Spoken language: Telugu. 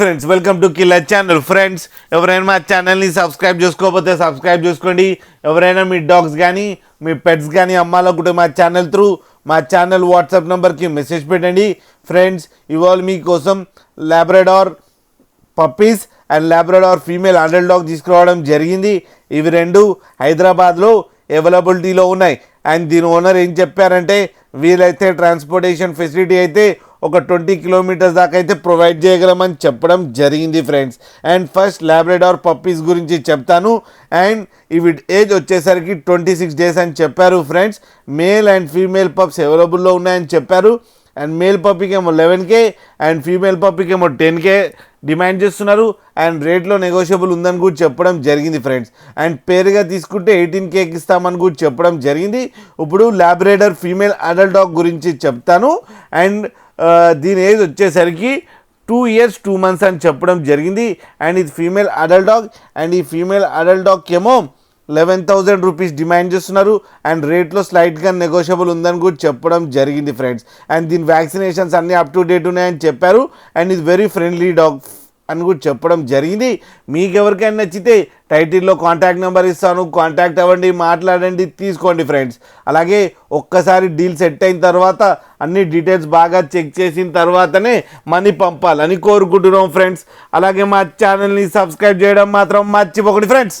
Friends, welcome to killer channel. Friends, ఎవరైనా మా ఛానల్ని సబ్స్క్రైబ్ చేసుకోకపోతే సబ్స్క్రైబ్ చేసుకోండి. ఎవరైనా మీ డాగ్స్ కానీ మీ పెట్స్ కానీ అమ్మాలనుకుంటే మా ఛానల్ త్రూ మా ఛానల్ వాట్సాప్ నెంబర్కి మెసేజ్ పెట్టండి. ఫ్రెండ్స్, ఇవాళ మీకోసం Labrador puppies and Labrador female adult dog తీసుకురావడం జరిగింది. ఇవి రెండు హైదరాబాద్లో అవైలబిలిటీలో ఉన్నాయి. అండ్ దీని ఓనర్ ఏం చెప్పారంటే, వీలైతే ట్రాన్స్పోర్టేషన్ ఫెసిలిటీ అయితే ఒక 20 కిలోమీటర్స్ దాకా అయితే ప్రొవైడ్ చేయగలమని చెప్పడం జరిగింది. Friends, and first Labrador puppies గురించి చెప్తాను. అండ్ ఇవి ఏజ్ వచ్చేసరికి 26 డేస్ అని చెప్పారు. Friends, male and female pups అవైలబుల్లో ఉన్నాయని చెప్పారు. అండ్ మేల్ పప్పీకి ఏమో 11K అండ్ ఫీమేల్ పప్పీకి ఏమో 10K డిమాండ్ చేస్తున్నారు. అండ్ రేట్లో నెగోషియబుల్ ఉందని కూడా చెప్పడం జరిగింది. ఫ్రెండ్స్, అండ్ పేరుగా తీసుకుంటే 18Kకి ఇస్తామని కూడా చెప్పడం జరిగింది. ఇప్పుడు లాబ్రడార్ ఫీమేల్ అడల్ట్ డాగ్ గురించి చెప్తాను. అండ్ దీని ఏజ్ వచ్చేసరికి 2 years 2 months అని చెప్పడం జరిగింది. అండ్ ఇది ఫీమేల్ అడల్ట్ డాగ్. అండ్ ఈ ఫీమేల్ అడల్ట్ డాగ్కి ఏమో 11,000 రూపీస్ డిమాండ్ చేస్తున్నారు. అండ్ రేట్లో స్లైట్గా నెగోషియబుల్ ఉందని కూడా చెప్పడం జరిగింది. ఫ్రెండ్స్, అండ్ దీని వ్యాక్సినేషన్స్ అన్నీ అప్ టు డేట్ ఉన్నాయని చెప్పారు. అండ్ ఇది వెరీ ఫ్రెండ్లీ డాగ్ అని కూడా చెప్పడం జరిగింది. మీకు ఎవరికైనా నచ్చితే టైటిల్లో కాంటాక్ట్ నెంబర్ ఇస్తాను, కాంటాక్ట్ అవ్వండి, మాట్లాడండి, తీసుకోండి. ఫ్రెండ్స్, అలాగే ఒక్కసారి డీల్ సెట్ అయిన తర్వాత అన్ని డీటెయిల్స్ బాగా చెక్ చేసిన తర్వాతనే మనీ పంపాలని కోరుకుంటున్నాం. ఫ్రెండ్స్, అలాగే మా ఛానల్ని సబ్స్క్రైబ్ చేయడం మాత్రం మర్చిపోకండి. ఫ్రెండ్స్.